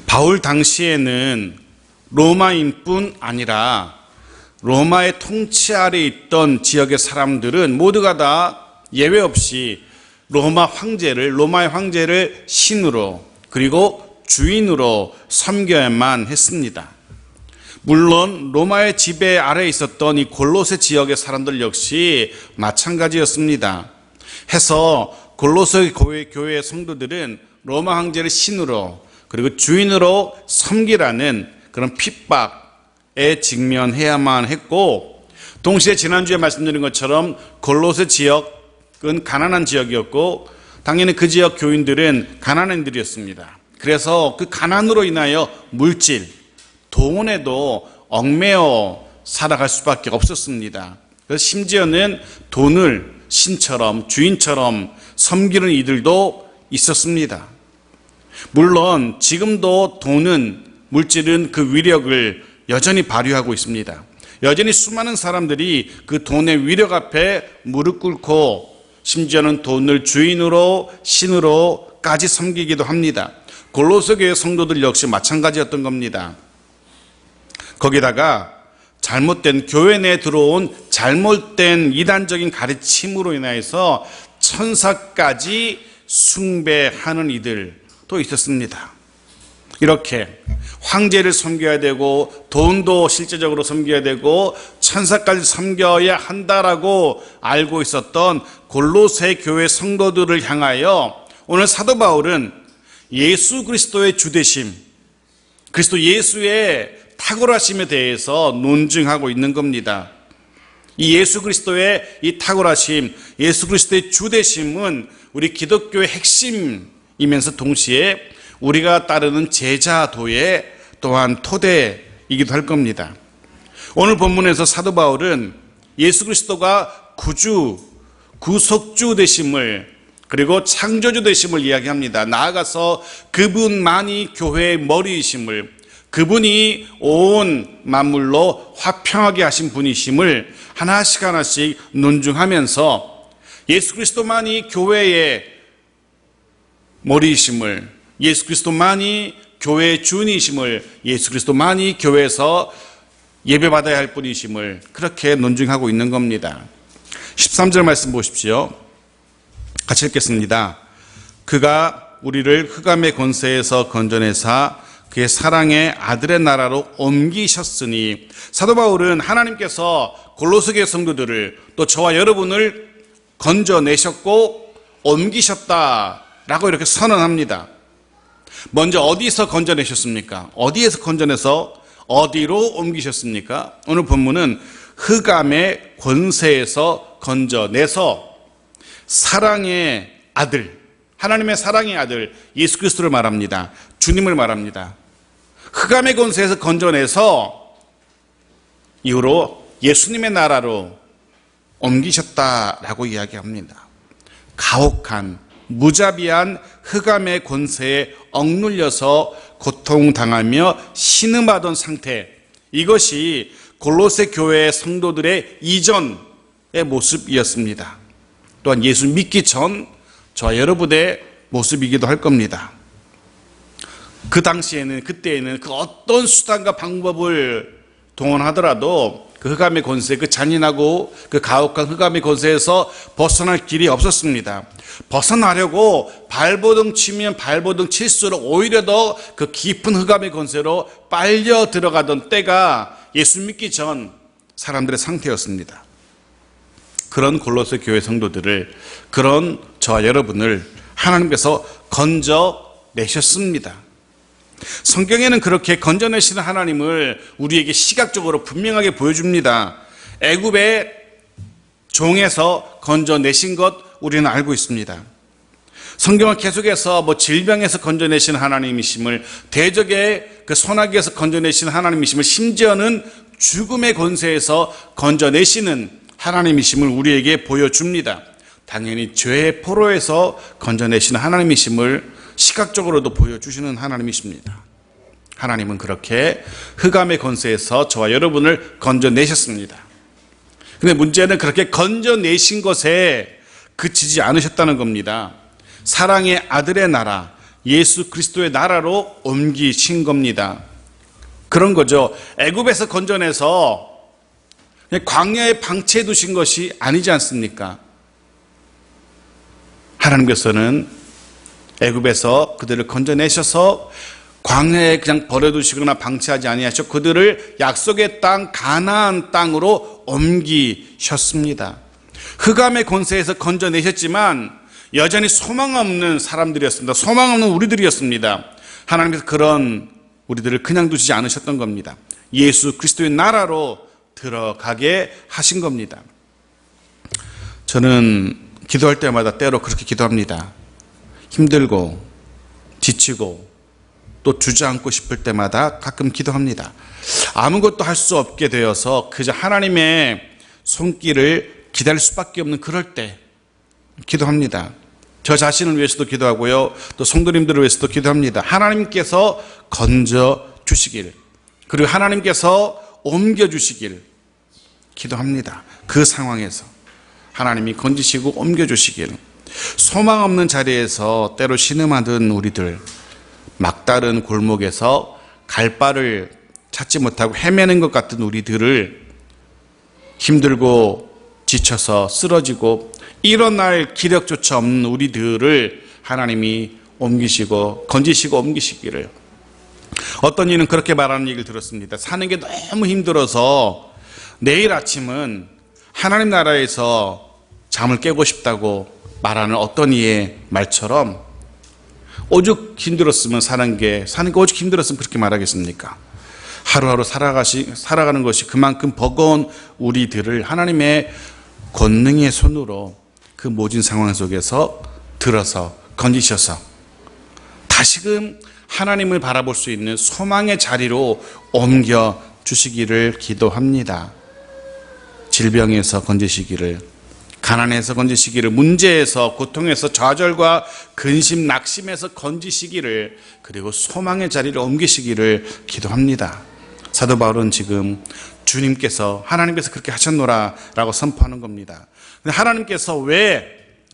바울 당시에는 로마인뿐 아니라 로마의 통치 아래 있던 지역의 사람들은 모두가 다 예외 없이 로마의 황제를 신으로 그리고 주인으로 섬겨야만 했습니다. 물론 로마의 지배 아래에 있었던 이 골로새 지역의 사람들 역시 마찬가지였습니다. 해서 골로새 교회의 성도들은 로마 황제를 신으로 그리고 주인으로 섬기라는 그런 핍박에 직면해야만 했고, 동시에 지난주에 말씀드린 것처럼 골로새 지역은 가난한 지역이었고 당연히 그 지역 교인들은 가난인들이었습니다. 그래서 그 가난으로 인하여 물질, 돈에도 얽매여 살아갈 수밖에 없었습니다. 그래서 심지어는 돈을 신처럼 주인처럼 섬기는 이들도 있었습니다. 물론 지금도 돈은, 물질은 그 위력을 여전히 발휘하고 있습니다. 여전히 수많은 사람들이 그 돈의 위력 앞에 무릎 꿇고 심지어는 돈을 주인으로 신으로까지 섬기기도 합니다. 골로새 교회 성도들 역시 마찬가지였던 겁니다. 거기다가 잘못된 교회 내에 들어온 잘못된 이단적인 가르침으로 인해서 천사까지 숭배하는 이들도 있었습니다. 이렇게 황제를 섬겨야 되고 돈도 실제적으로 섬겨야 되고 천사까지 섬겨야 한다라고 알고 있었던 골로새 교회 성도들을 향하여 오늘 사도 바울은 예수 그리스도의 주되심, 그리스도 예수의 탁월하심에 대해서 논증하고 있는 겁니다. 이 예수 그리스도의 이 탁월하심, 예수 그리스도의 주되심은 우리 기독교의 핵심이면서 동시에 우리가 따르는 제자도의 또한 토대이기도 할 겁니다. 오늘 본문에서 사도 바울은 예수 그리스도가 구주, 구속주 되심을 그리고 창조주 되심을 이야기합니다. 나아가서 그분만이 교회의 머리이심을, 그분이 온 만물로 화평하게 하신 분이심을 하나씩 하나씩 논증하면서 예수 그리스도만이 교회의 머리이심을, 예수 그리스도만이 교회의 주인이심을, 예수 그리스도만이 교회에서 예배받아야 할 분이심을 그렇게 논증하고 있는 겁니다. 13절 말씀 보십시오. 같이 읽겠습니다. 그가 우리를 흑암의 권세에서 건져내사 그의 사랑의 아들의 나라로 옮기셨으니, 사도 바울은 하나님께서 골로새 교회 성도들을 또 저와 여러분을 건져내셨고 옮기셨다라고 이렇게 선언합니다. 먼저 어디서 건져내셨습니까? 어디에서 건져내서 어디로 옮기셨습니까? 오늘 본문은 흑암의 권세에서 건져내서 사랑의 아들, 하나님의 사랑의 아들 예수 그리스도를 말합니다. 주님을 말합니다. 흑암의 권세에서 건져내서 이후로 예수님의 나라로 옮기셨다라고 이야기합니다. 가혹한 무자비한 흑암의 권세에 억눌려서 고통당하며 신음하던 상태, 이것이 골로새 교회 성도들의 이전의 모습이었습니다. 또한 예수 믿기 전 저와 여러분의 모습이기도 할 겁니다. 그 당시에는, 그때에는 그 어떤 수단과 방법을 동원하더라도 그 흑암의 권세, 그 잔인하고 그 가혹한 흑암의 권세에서 벗어날 길이 없었습니다. 벗어나려고 발버둥 치면 발버둥 칠수록 오히려 더 그 깊은 흑암의 권세로 빨려 들어가던 때가 예수 믿기 전 사람들의 상태였습니다. 그런 골로새 교회 성도들을, 그런 저와 여러분을 하나님께서 건져내셨습니다. 성경에는 그렇게 건져내시는 하나님을 우리에게 시각적으로 분명하게 보여줍니다. 애굽의 종에서 건져내신 것 우리는 알고 있습니다. 성경은 계속해서 질병에서 건져내신 하나님이심을, 대적의 그 소나기에서 건져내신 하나님이심을, 심지어는 죽음의 권세에서 건져내시는 하나님이심을 우리에게 보여줍니다. 당연히 죄의 포로에서 건져내시는 하나님이심을 시각적으로도 보여주시는 하나님이십니다. 하나님은 그렇게 흑암의 권세에서 저와 여러분을 건져내셨습니다. 근데 문제는 그렇게 건져내신 것에 그치지 않으셨다는 겁니다. 사랑의 아들의 나라, 예수 그리스도의 나라로 옮기신 겁니다. 그런 거죠. 애굽에서 건져내서 광야에 방치해 두신 것이 아니지 않습니까? 하나님께서는 애굽에서 그들을 건져내셔서 광야에 그냥 버려두시거나 방치하지 아니하시고 그들을 약속의 땅 가나안 땅으로 옮기셨습니다. 흑암의 권세에서 건져내셨지만 여전히 소망 없는 사람들이었습니다. 소망 없는 우리들이었습니다. 하나님께서 그런 우리들을 그냥 두시지 않으셨던 겁니다. 예수 그리스도의 나라로 들어가게 하신 겁니다. 저는 기도할 때마다 때로 그렇게 기도합니다. 힘들고 지치고 또 주저앉고 싶을 때마다 가끔 기도합니다. 아무것도 할 수 없게 되어서 그저 하나님의 손길을 기다릴 수밖에 없는 그럴 때 기도합니다. 저 자신을 위해서도 기도하고요. 또 성도님들을 위해서도 기도합니다. 하나님께서 건져 주시길, 그리고 하나님께서 옮겨 주시길 기도합니다. 그 상황에서 하나님이 건지시고 옮겨 주시길. 소망 없는 자리에서 때로 신음하던 우리들, 막다른 골목에서 갈 바를 찾지 못하고 헤매는 것 같은 우리들을 힘들고 지쳐서 쓰러지고 일어날 기력조차 없는 우리들을 하나님이 옮기시고 건지시고 옮기시기를. 어떤 이는 그렇게 말하는 얘기를 들었습니다. 사는 게 너무 힘들어서 내일 아침은 하나님 나라에서 잠을 깨고 싶다고 말하는 어떤 이의 말처럼, 오죽 힘들었으면 사는 게 오죽 힘들었으면 그렇게 말하겠습니까? 하루하루 살아가는 것이 그만큼 버거운 우리들을 하나님의 권능의 손으로 그 모진 상황 속에서 들어서 건지셔서 다시금 하나님을 바라볼 수 있는 소망의 자리로 옮겨 주시기를 기도합니다. 질병에서 건지시기를, 가난에서 건지시기를, 문제에서, 고통에서, 좌절과 근심, 낙심에서 건지시기를, 그리고 소망의 자리를 옮기시기를 기도합니다. 사도 바울은 지금 주님께서, 하나님께서 그렇게 하셨노라 라고 선포하는 겁니다. 근데 하나님께서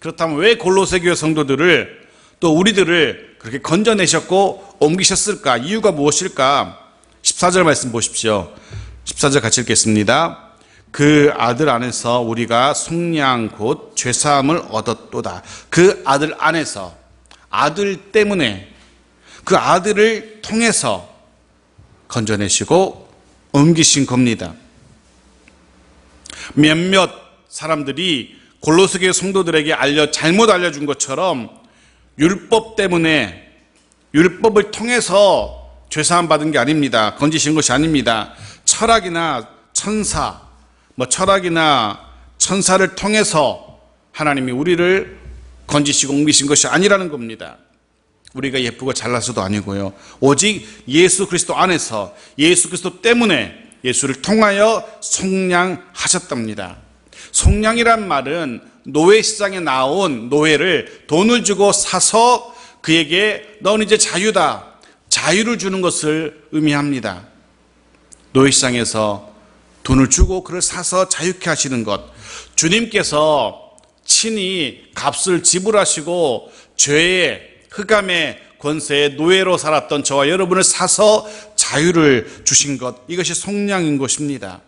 그렇다면 왜 골로새 교회 성도들을, 또 우리들을 그렇게 건져내셨고 옮기셨을까? 이유가 무엇일까? 14절 말씀 보십시오. 14절 같이 읽겠습니다. 그 아들 안에서 우리가 속량 곧 죄사함을 얻었도다. 그 아들 안에서, 아들 때문에, 그 아들을 통해서 건져내시고 옮기신 겁니다. 몇몇 사람들이 골로새 교회 성도들에게 잘못 알려준 것처럼 율법 때문에, 율법을 통해서 죄사함 받은 게 아닙니다. 건지신 것이 아닙니다. 철학이나 천사를 통해서 하나님이 우리를 건지시고 옮기신 것이 아니라는 겁니다. 우리가 예쁘고 잘나서도 아니고요. 오직 예수 그리스도 안에서, 예수 그리스도 때문에, 예수를 통하여 속량하셨답니다. 속량이란 말은 노예시장에 나온 노예를 돈을 주고 사서 그에게 넌 이제 자유다, 자유를 주는 것을 의미합니다. 노예시장에서 돈을 주고 그를 사서 자유케 하시는 것, 주님께서 친히 값을 지불하시고 죄의 흑암의 권세의 노예로 살았던 저와 여러분을 사서 자유를 주신 것, 이것이 속량인 것입니다.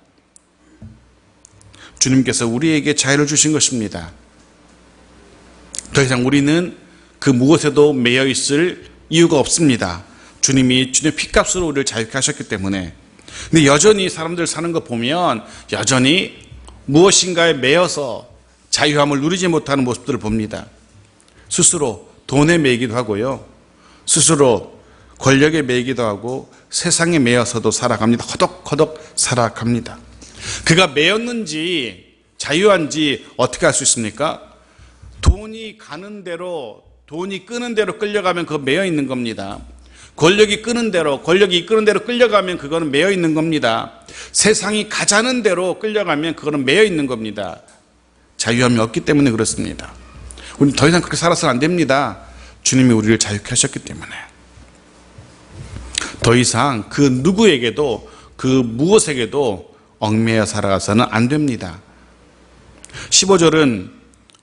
주님께서 우리에게 자유를 주신 것입니다. 더 이상 우리는 그 무엇에도 매여 있을 이유가 없습니다. 주님이 주님의 피값으로 우리를 자유케 하셨기 때문에. 근데 여전히 사람들 사는 거 보면 여전히 무엇인가에 매여서 자유함을 누리지 못하는 모습들을 봅니다. 스스로 돈에 매이기도 하고요, 스스로 권력에 매이기도 하고 세상에 매여서도 살아갑니다. 허덕허덕 살아갑니다. 그가 매였는지 자유한지 어떻게 알 수 있습니까? 돈이 가는 대로, 돈이 끄는 대로 끌려가면 그거 매여 있는 겁니다. 권력이 이끄는 대로 끌려가면 그거는 매여 있는 겁니다. 세상이 가자는 대로 끌려가면 그거는 매여 있는 겁니다. 자유함이 없기 때문에 그렇습니다. 우리는 더 이상 그렇게 살아서는 안 됩니다. 주님이 우리를 자유케 하셨기 때문에. 더 이상 그 누구에게도, 그 무엇에게도 얽매여 살아가서는 안 됩니다. 15절은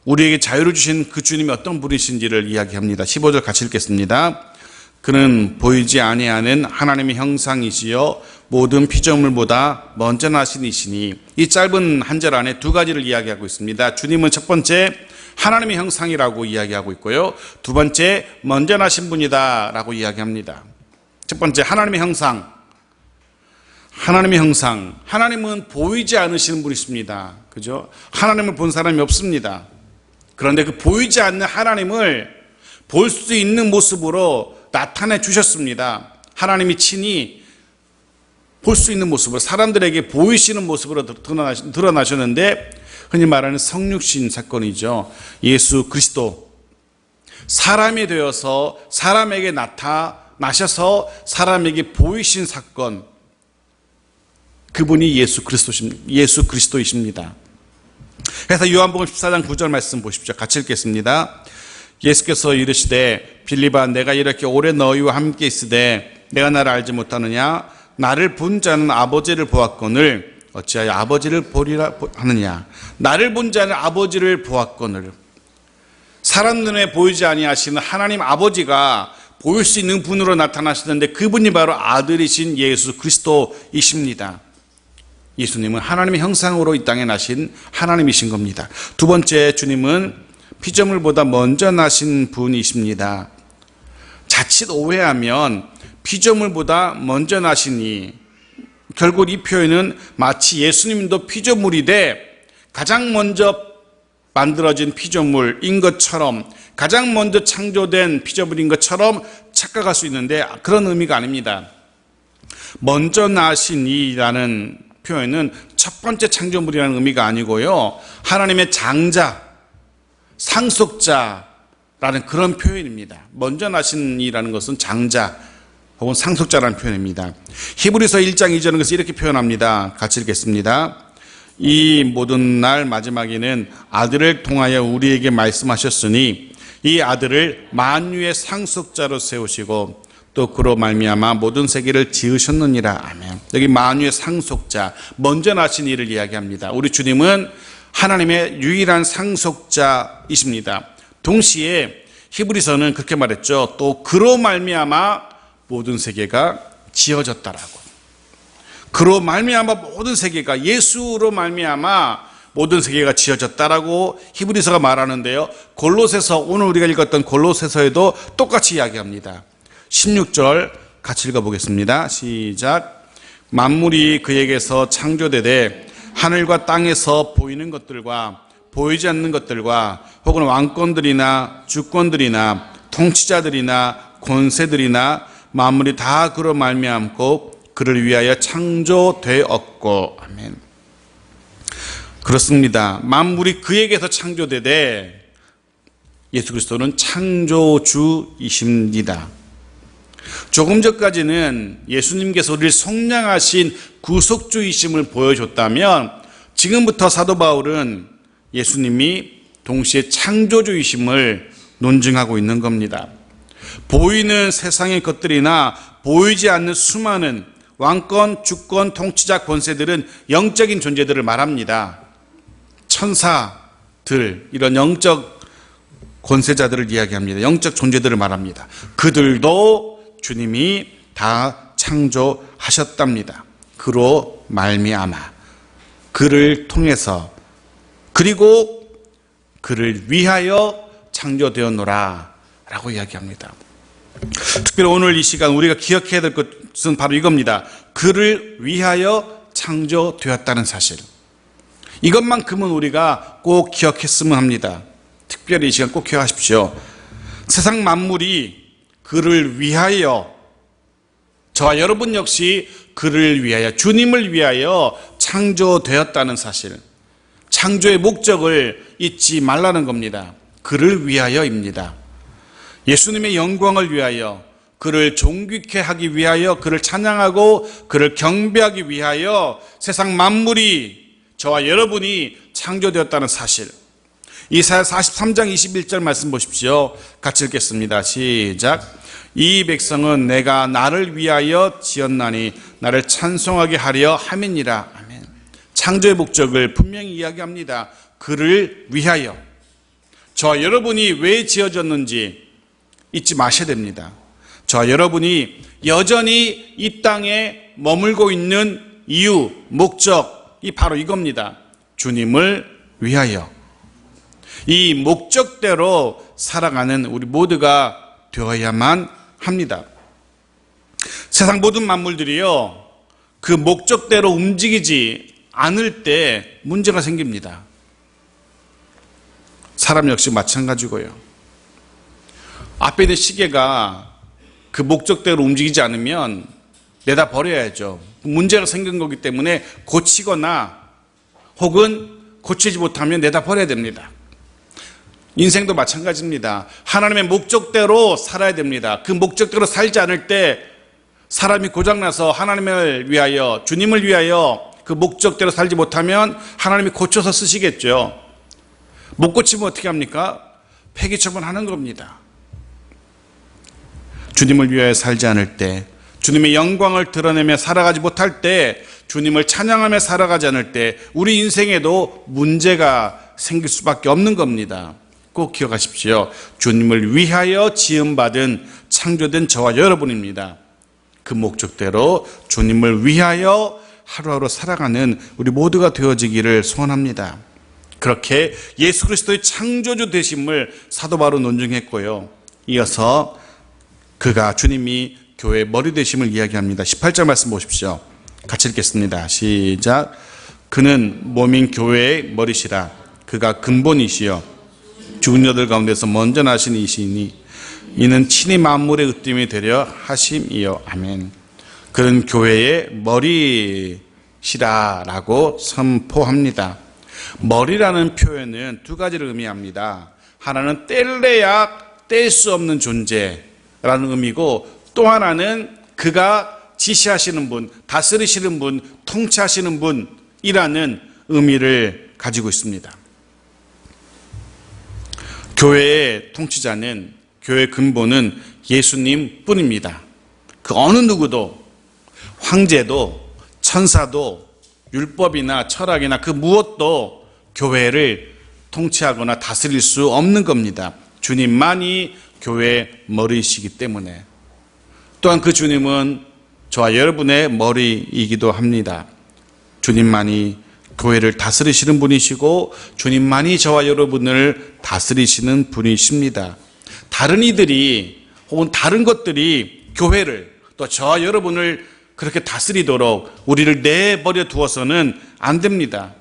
우리에게 자유를 주신 그 주님이 어떤 분이신지를 이야기합니다. 15절 같이 읽겠습니다. 그는 보이지 아니하는 하나님의 형상이시여 모든 피조물보다 먼저 나신 이시니, 이 짧은 한 절 안에 두 가지를 이야기하고 있습니다. 주님은 첫 번째 하나님의 형상이라고 이야기하고 있고요, 두 번째 먼저 나신 분이다 라고 이야기합니다. 첫 번째 하나님의 형상. 하나님의 형상. 하나님은 보이지 않으시는 분이십니다. 그죠? 하나님을 본 사람이 없습니다. 그런데 그 보이지 않는 하나님을 볼 수 있는 모습으로 나타내 주셨습니다. 하나님이 친히 볼 수 있는 모습으로, 사람들에게 보이시는 모습으로 드러나셨는데, 흔히 말하는 성육신 사건이죠. 예수 그리스도 사람이 되어서 사람에게 나타나셔서 사람에게 보이신 사건, 그분이 예수 그리스도이십니다. 그래서 요한복음 14장 9절 말씀 보십시오. 같이 읽겠습니다. 예수께서 이르시되 빌립아, 내가 이렇게 오래 너희와 함께 있으되 내가 나를 알지 못하느냐? 나를 본 자는 아버지를 보았거늘 어찌하여 아버지를 보리라 하느냐? 나를 본 자는 아버지를 보았거늘. 사람 눈에 보이지 아니하시는 하나님 아버지가 보일 수 있는 분으로 나타나시는데, 그분이 바로 아들이신 예수 그리스도이십니다. 예수님은 하나님의 형상으로 이 땅에 나신 하나님이신 겁니다. 두 번째, 주님은 피조물보다 먼저 나신 분이십니다. 자칫 오해하면 피조물보다 먼저 나시니, 결국 이 표현은 마치 예수님도 피조물이되 가장 먼저 만들어진 피조물인 것처럼, 가장 먼저 창조된 피조물인 것처럼 착각할 수 있는데, 그런 의미가 아닙니다. 먼저 나시니라는 표현은 첫 번째 창조물이라는 의미가 아니고요, 하나님의 장자, 상속자라는 그런 표현입니다. 먼저 나시니라는 것은 장자 혹은 상속자라는 표현입니다. 히브리서 1장 2절은 그래서 이렇게 표현합니다. 같이 읽겠습니다. 이 모든 날 마지막에는 아들을 통하여 우리에게 말씀하셨으니 이 아들을 만유의 상속자로 세우시고 또 그로 말미암아 모든 세계를 지으셨느니라. 아멘. 여기 만유의 상속자, 먼저 나신 이를 이야기합니다. 우리 주님은 하나님의 유일한 상속자이십니다. 동시에 히브리서는 그렇게 말했죠. 또 그로 말미암아 모든 세계가 지어졌다라고. 그로 말미암아 모든 세계가, 예수로 말미암아 모든 세계가 지어졌다라고 히브리서가 말하는데요, 골로새서, 오늘 우리가 읽었던 골로새서에도 똑같이 이야기합니다. 16절 같이 읽어보겠습니다. 시작. 만물이 그에게서 창조되되 하늘과 땅에서 보이는 것들과 보이지 않는 것들과 혹은 왕권들이나 주권들이나 통치자들이나 권세들이나 만물이 다 그로 말미암고 그를 위하여 창조되었고. 아멘. 그렇습니다. 만물이 그에게서 창조되되 예수 그리스도는 창조주이십니다. 조금 전까지는 예수님께서 우리를 속량하신 구속주이심을 보여줬다면, 지금부터 사도 바울은 예수님이 동시에 창조주이심을 논증하고 있는 겁니다. 보이는 세상의 것들이나 보이지 않는 수많은 왕권, 주권, 통치자, 권세들은 영적인 존재들을 말합니다. 천사들, 이런 영적 권세자들을 이야기합니다. 영적 존재들을 말합니다. 그들도 주님이 다 창조하셨답니다. 그로 말미암아, 그를 통해서, 그리고 그를 위하여 창조되었노라 라고 이야기합니다. 특별히 오늘 이 시간 우리가 기억해야 될 것은 바로 이겁니다. 그를 위하여 창조되었다는 사실, 이것만큼은 우리가 꼭 기억했으면 합니다. 특별히 이 시간 꼭 기억하십시오. 세상 만물이 그를 위하여, 저와 여러분 역시 그를 위하여, 주님을 위하여 창조되었다는 사실, 창조의 목적을 잊지 말라는 겁니다. 그를 위하여입니다. 예수님의 영광을 위하여, 그를 존귀케 하기 위하여, 그를 찬양하고 그를 경배하기 위하여 세상 만물이, 저와 여러분이 창조되었다는 사실. 이사야 43장 21절 말씀 보십시오. 같이 읽겠습니다. 시작. 이 백성은 내가 나를 위하여 지었나니 나를 찬송하게 하려 함이니라. 아멘. 창조의 목적을 분명히 이야기합니다. 그를 위하여. 저와 여러분이 왜 지어졌는지 잊지 마셔야 됩니다. 저와 여러분이 여전히 이 땅에 머물고 있는 이유, 목적이 바로 이겁니다. 주님을 위하여. 이 목적대로 살아가는 우리 모두가 되어야만 합니다. 세상 모든 만물들이요, 그 목적대로 움직이지 않을 때 문제가 생깁니다. 사람 역시 마찬가지고요. 앞에 있는 시계가 그 목적대로 움직이지 않으면 내다 버려야죠. 문제가 생긴 거기 때문에 고치거나 혹은 고치지 못하면 내다 버려야 됩니다. 인생도 마찬가지입니다. 하나님의 목적대로 살아야 됩니다. 그 목적대로 살지 않을 때 사람이 고장나서 하나님을 위하여, 주님을 위하여 그 목적대로 살지 못하면 하나님이 고쳐서 쓰시겠죠. 못 고치면 어떻게 합니까? 폐기 처분하는 겁니다. 주님을 위하여 살지 않을 때, 주님의 영광을 드러내며 살아가지 못할 때, 주님을 찬양하며 살아가지 않을 때 우리 인생에도 문제가 생길 수밖에 없는 겁니다. 꼭 기억하십시오. 주님을 위하여 지음받은 창조된 저와 여러분입니다. 그 목적대로 주님을 위하여 하루하루 살아가는 우리 모두가 되어지기를 소원합니다. 그렇게 예수 그리스도의 창조주 되심을 사도 바로 논증했고요. 이어서 그가 주님이 교회의 머리 되심을 이야기합니다. 18절 말씀 보십시오. 같이 읽겠습니다. 시작. 그는 몸인 교회의 머리시라. 그가 근본이시여 죽은 자들 가운데서 먼저 나신 이시니 이는 친히 만물의 으뜸이 되려 하심이요. 아멘. 그는 교회의 머리시라라고 선포합니다. 머리라는 표현은 두 가지를 의미합니다. 하나는 뗄래야 뗄 수 없는 존재라는 의미고, 또 하나는 그가 지시하시는 분, 다스리시는 분, 통치하시는 분이라는 의미를 가지고 있습니다. 교회의 통치자는, 교회의 근본은 예수님 뿐입니다. 그 어느 누구도, 황제도, 천사도, 율법이나 철학이나 그 무엇도 교회를 통치하거나 다스릴 수 없는 겁니다. 주님만이 교회의 머리이시기 때문에. 또한 그 주님은 저와 여러분의 머리이기도 합니다. 주님만이 교회를 다스리시는 분이시고 주님만이 저와 여러분을 다스리시는 분이십니다. 다른 이들이 혹은 다른 것들이 교회를, 또 저와 여러분을 그렇게 다스리도록 우리를 내버려 두어서는 안 됩니다.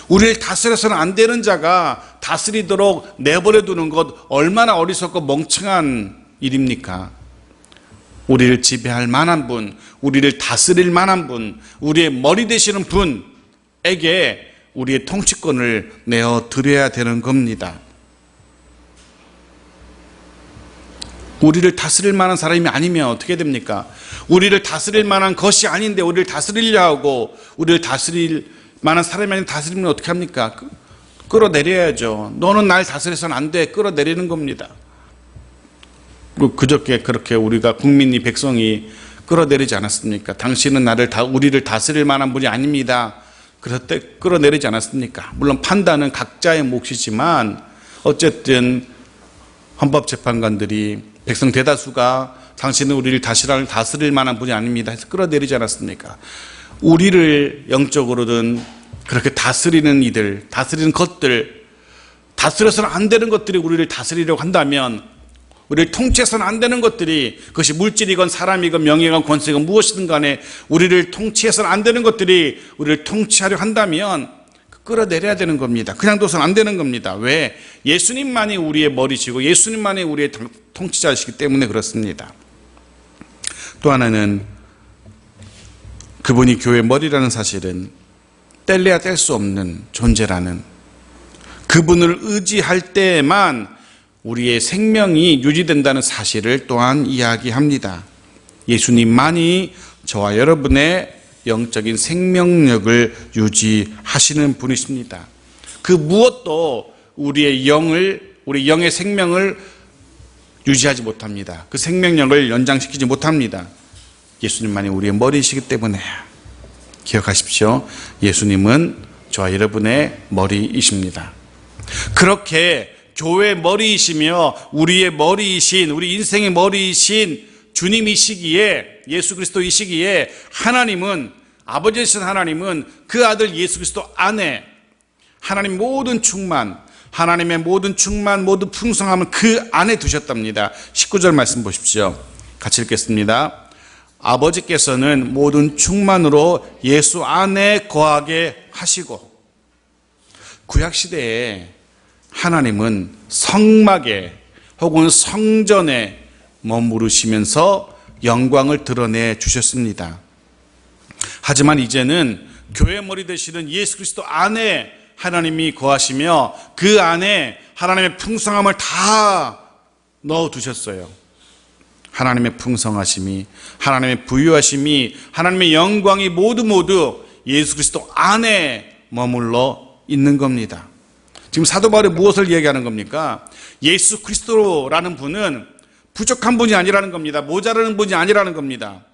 우리를 다스려서는 안 되는 자가 다스리도록 내버려 두는 것 얼마나 어리석고 멍청한 일입니까? 우리를 지배할 만한 분, 우리를 다스릴 만한 분, 우리의 머리 되시는 분에게 우리의 통치권을 내어 드려야 되는 겁니다. 우리를 다스릴 만한 사람이 아니면 어떻게 됩니까? 우리를 다스릴 만한 것이 아닌데 우리를 다스리려 하고, 우리를 다스릴 만한 사람이 아닌 다스리면 어떻게 합니까? 끌어내려야죠. 너는 날 다스려서는 안 돼. 끌어내리는 겁니다. 그저께 그렇게 우리가 국민이, 백성이 끌어내리지 않았습니까? 당신은 우리를 다스릴 만한 분이 아닙니다. 그럴 때 끌어내리지 않았습니까? 물론 판단은 각자의 몫이지만 어쨌든 헌법재판관들이 백성 대다수가 당신은 우리를 다스릴 만한 분이 아닙니다 해서 끌어내리지 않았습니까? 우리를 영적으로든 그렇게 다스리는 이들, 다스리는 것들, 다스려서는 안 되는 것들이 우리를 다스리려고 한다면, 우리를 통치해서는 안 되는 것들이, 그것이 물질이건 사람이건 명예건 권세건 무엇이든 간에 우리를 통치해서는 안 되는 것들이 우리를 통치하려 한다면 끌어내려야 되는 겁니다. 그냥 둬서는 안 되는 겁니다. 왜? 예수님만이 우리의 머리시고 예수님만이 우리의 통치자이시기 때문에 그렇습니다. 또 하나는 그분이 교회의 머리라는 사실은 뗄래야 뗄 수 없는 존재라는, 그분을 의지할 때에만 우리의 생명이 유지된다는 사실을 또한 이야기합니다. 예수님만이 저와 여러분의 영적인 생명력을 유지하시는 분이십니다. 그 무엇도 우리의 영의 생명을 유지하지 못합니다. 그 생명력을 연장시키지 못합니다. 예수님만이 우리의 머리이시기 때문에 기억하십시오. 예수님은 저와 여러분의 머리이십니다. 그렇게 교회 머리이시며 우리의 머리이신, 우리 인생의 머리이신 주님이시기에, 예수 그리스도이시기에 하나님은, 아버지이신 하나님은 그 아들 예수 그리스도 안에 하나님 모든 충만, 하나님의 모든 충만, 모든 풍성함을 그 안에 두셨답니다. 19절 말씀 보십시오. 같이 읽겠습니다. 아버지께서는 모든 충만으로 예수 안에 거하게 하시고, 구약시대에 하나님은 성막에 혹은 성전에 머무르시면서 영광을 드러내 주셨습니다. 하지만 이제는 교회 머리 되시는 예수 그리스도 안에 하나님이 거하시며 그 안에 하나님의 풍성함을 다 넣어두셨어요. 하나님의 풍성하심이, 하나님의 부유하심이, 하나님의 영광이 모두 예수 그리스도 안에 머물러 있는 겁니다. 지금 사도 바울이 무엇을 얘기하는 겁니까? 예수 그리스도라는 분은 부족한 분이 아니라는 겁니다. 모자라는 분이 아니라는 겁니다.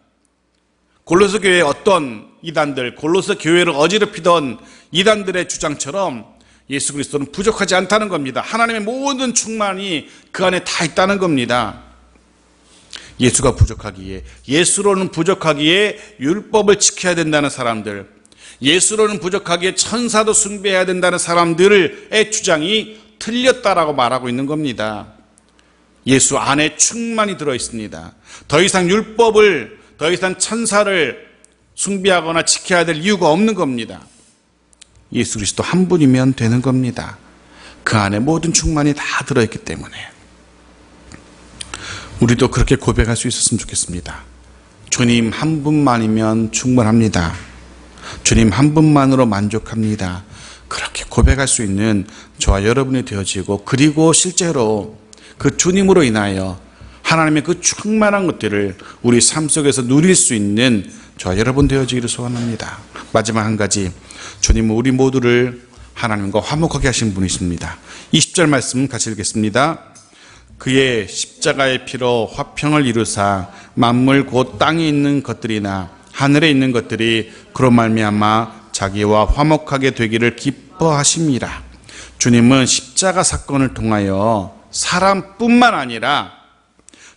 골로새 교회의 어떤 이단들, 골로새 교회를 어지럽히던 이단들의 주장처럼 예수 그리스도는 부족하지 않다는 겁니다. 하나님의 모든 충만이 그 안에 다 있다는 겁니다. 예수가 부족하기에, 예수로는 부족하기에 율법을 지켜야 된다는 사람들, 예수로는 부족하기에 천사도 숭배해야 된다는 사람들의 주장이 틀렸다라고 말하고 있는 겁니다. 예수 안에 충만이 들어있습니다. 더 이상 율법을, 더 이상 천사를 숭배하거나 지켜야 될 이유가 없는 겁니다. 예수 그리스도 한 분이면 되는 겁니다. 그 안에 모든 충만이 다 들어있기 때문에. 우리도 그렇게 고백할 수 있었으면 좋겠습니다. 주님 한 분만이면 충분합니다. 주님 한 분만으로 만족합니다. 그렇게 고백할 수 있는 저와 여러분이 되어지고, 그리고 실제로 그 주님으로 인하여 하나님의 그 충만한 것들을 우리 삶 속에서 누릴 수 있는 저와 여러분 되어지기를 소원합니다. 마지막 한 가지, 주님은 우리 모두를 하나님과 화목하게 하신 분이십니다. 20절 말씀 같이 읽겠습니다. 그의 십자가의 피로 화평을 이루사 만물 곧 땅에 있는 것들이나 하늘에 있는 것들이 그로 말미암아 자기와 화목하게 되기를 기뻐하심이라. 주님은 십자가 사건을 통하여 사람뿐만 아니라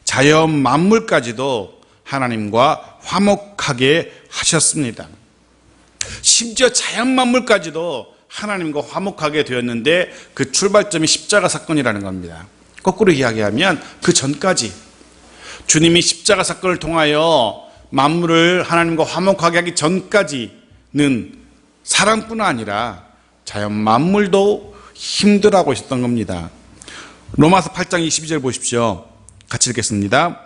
자연 만물까지도 하나님과 화목하게 하셨습니다. 심지어 자연 만물까지도 하나님과 화목하게 되었는데 그 출발점이 십자가 사건이라는 겁니다. 거꾸로 이야기하면 그 전까지, 주님이 십자가 사건을 통하여 만물을 하나님과 화목하게 하기 전까지는 사람뿐 아니라 자연 만물도 힘들어하고 있었던 겁니다. 로마서 8장 22절 보십시오. 같이 읽겠습니다.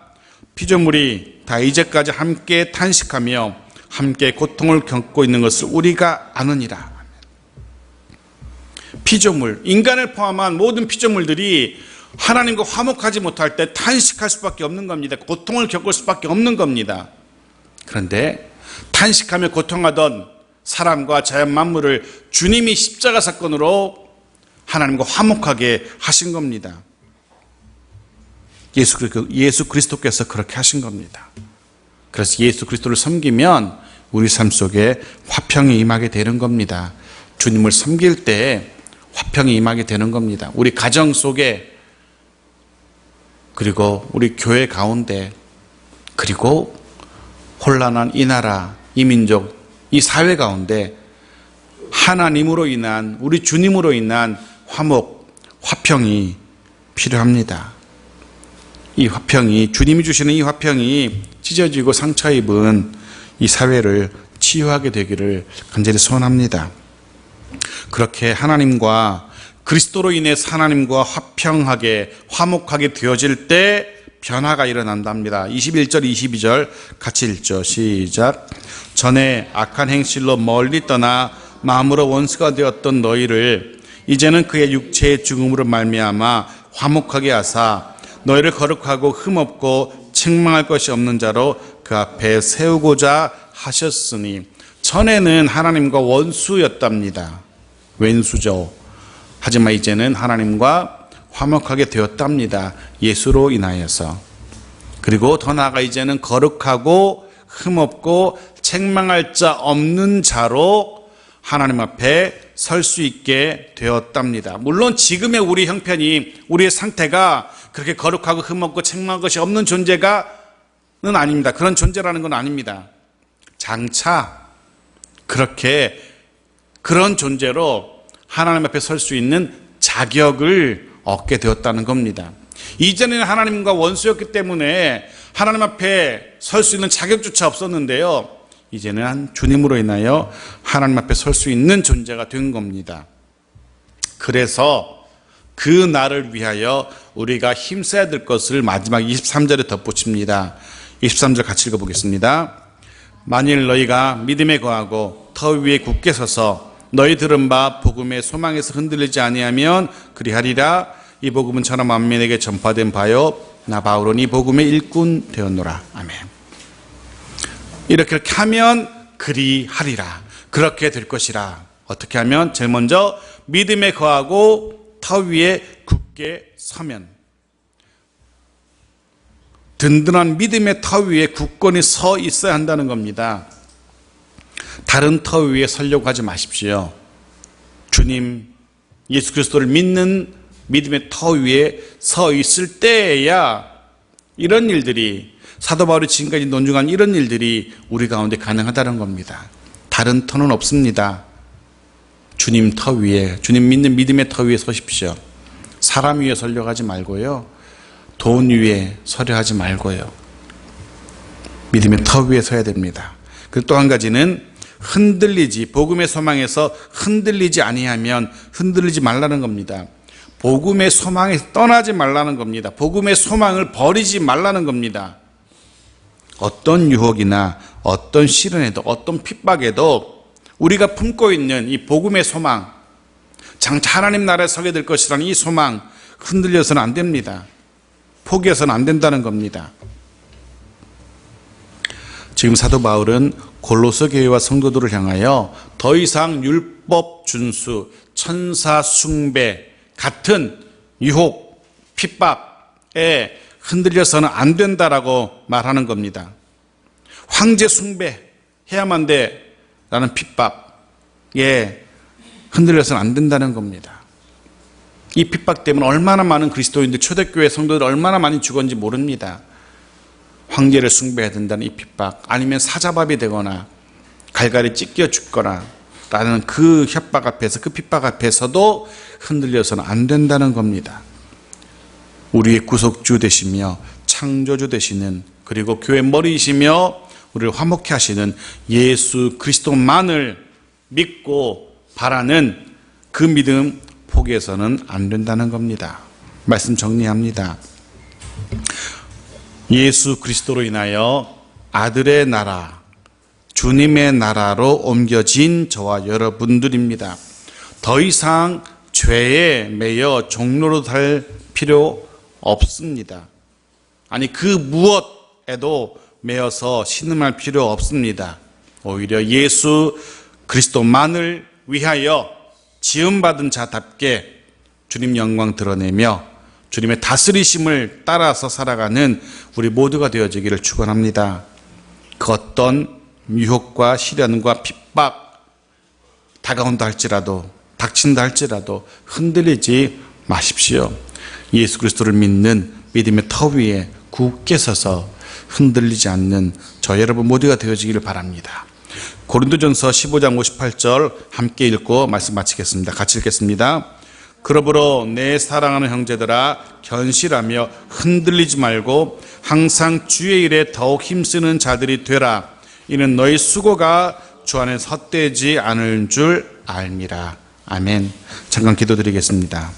피조물이 다 이제까지 함께 탄식하며 함께 고통을 겪고 있는 것을 우리가 아느니라. 피조물, 인간을 포함한 모든 피조물들이 하나님과 화목하지 못할 때 탄식할 수밖에 없는 겁니다. 고통을 겪을 수밖에 없는 겁니다. 그런데 탄식하며 고통하던 사람과 자연 만물을 주님이 십자가 사건으로 하나님과 화목하게 하신 겁니다. 예수 그리스도께서 그렇게 하신 겁니다. 그래서 예수 그리스도를 섬기면 우리 삶 속에 화평이 임하게 되는 겁니다. 주님을 섬길 때 화평이 임하게 되는 겁니다. 우리 가정 속에, 그리고 우리 교회 가운데, 그리고 혼란한 이 나라, 이 민족, 이 사회 가운데 하나님으로 인한, 우리 주님으로 인한 화목, 화평이 필요합니다. 이 화평이, 주님이 주시는 이 화평이 찢어지고 상처 입은 이 사회를 치유하게 되기를 간절히 소원합니다. 그렇게 하나님과, 그리스도로 인해서 하나님과 화평하게, 화목하게 되어질 때 변화가 일어난답니다. 21절, 22절 같이 읽죠. 시작. 전에 악한 행실로 멀리 떠나 마음으로 원수가 되었던 너희를 이제는 그의 육체의 죽음으로 말미암아 화목하게 하사 너희를 거룩하고 흠없고 책망할 것이 없는 자로 그 앞에 세우고자 하셨으니. 전에는 하나님과 원수였답니다. 왼수죠. 하지만 이제는 하나님과 화목하게 되었답니다. 예수로 인하여서. 그리고 더 나아가 이제는 거룩하고 흠없고 책망할 자 없는 자로 하나님 앞에 설 수 있게 되었답니다. 물론 지금의 우리 형편이, 우리의 상태가 그렇게 거룩하고 흠없고 책망한 것이 없는 존재는 아닙니다. 그런 존재라는 건 아닙니다. 장차 그런 존재로 하나님 앞에 설 수 있는 자격을 얻게 되었다는 겁니다. 이전에는 하나님과 원수였기 때문에 하나님 앞에 설 수 있는 자격조차 없었는데요, 이제는 주님으로 인하여 하나님 앞에 설 수 있는 존재가 된 겁니다. 그래서 그 날을 위하여 우리가 힘써야 될 것을 마지막 23절에 덧붙입니다. 23절 같이 읽어보겠습니다. 만일 너희가 믿음에 거하고 터 위에 굳게 서서 너희 들은 바 복음의 소망에서 흔들리지 아니하면 그리하리라. 이 복음은 천하 만민에게 전파된 바요 나 바울은 이 복음의 일꾼 되었노라. 아멘. 이렇게 하면 그리하리라. 그렇게 될 것이라. 어떻게 하면? 제일 먼저 믿음에 거하고 터 위에 굳게 서면, 든든한 믿음의 터 위에 굳건히 서 있어야 한다는 겁니다. 다른 터 위에 서려고 하지 마십시오. 주님 예수 그리스도를 믿는 믿음의 터 위에 서 있을 때에야 이런 일들이, 사도 바울이 지금까지 논중한 이런 일들이 우리 가운데 가능하다는 겁니다. 다른 터는 없습니다. 주님 터 위에, 주님 믿는 믿음의 터 위에 서십시오. 사람 위에 서려고 하지 말고요, 돈 위에 서려 하지 말고요, 믿음의 터 위에 서야 됩니다. 그리고 또 한 가지는 복음의 소망에서 흔들리지 아니하면 흔들리지 말라는 겁니다. 복음의 소망에서 떠나지 말라는 겁니다. 복음의 소망을 버리지 말라는 겁니다. 어떤 유혹이나 어떤 시련에도, 어떤 핍박에도 우리가 품고 있는 이 복음의 소망, 장차 하나님 나라에 서게 될 것이라는 이 소망, 흔들려서는 안 됩니다. 포기해서는 안 된다는 겁니다. 지금 사도 바울은 골로새 교회와 성도들을 향하여 더 이상 율법 준수, 천사 숭배 같은 유혹, 핍박에 흔들려서는 안 된다라고 말하는 겁니다. 황제 숭배 해야만 돼라는 핍박에 흔들려서는 안 된다는 겁니다. 이 핍박 때문에 얼마나 많은 그리스도인들, 초대교회 성도들 얼마나 많이 죽었는지 모릅니다. 황제를 숭배해야 된다는 이 핍박, 아니면 사자밥이 되거나 갈갈이 찢겨 죽거나 라는 그 협박 앞에서, 그 핍박 앞에서도 흔들려서는 안 된다는 겁니다. 우리의 구속주 되시며 창조주 되시는, 그리고 교회 머리이시며 우리를 화목케 하시는 예수 그리스도만을 믿고 바라는 그 믿음 포기해서는 안 된다는 겁니다. 말씀 정리합니다. 예수 그리스도로 인하여 아들의 나라, 주님의 나라로 옮겨진 저와 여러분들입니다. 더 이상 죄에 매여 종로로 살 필요 없습니다. 아니, 그 무엇에도 매여서 신음할 필요 없습니다. 오히려 예수 그리스도만을 위하여 지음받은 자답게 주님 영광 드러내며 주님의 다스리심을 따라서 살아가는 우리 모두가 되어지기를 축원합니다. 그 어떤 유혹과 시련과 핍박 다가온다 할지라도, 닥친다 할지라도 흔들리지 마십시오. 예수 그리스도를 믿는 믿음의 터 위에 굳게 서서 흔들리지 않는 저 여러분 모두가 되어지기를 바랍니다. 고린도전서 15장 58절 함께 읽고 말씀 마치겠습니다. 같이 읽겠습니다. 그러므로 내 사랑하는 형제들아, 견실하며 흔들리지 말고 항상 주의 일에 더욱 힘쓰는 자들이 되라. 이는 너희 수고가 주 안에 헛되지 않을 줄 알미라. 아멘. 잠깐 기도드리겠습니다.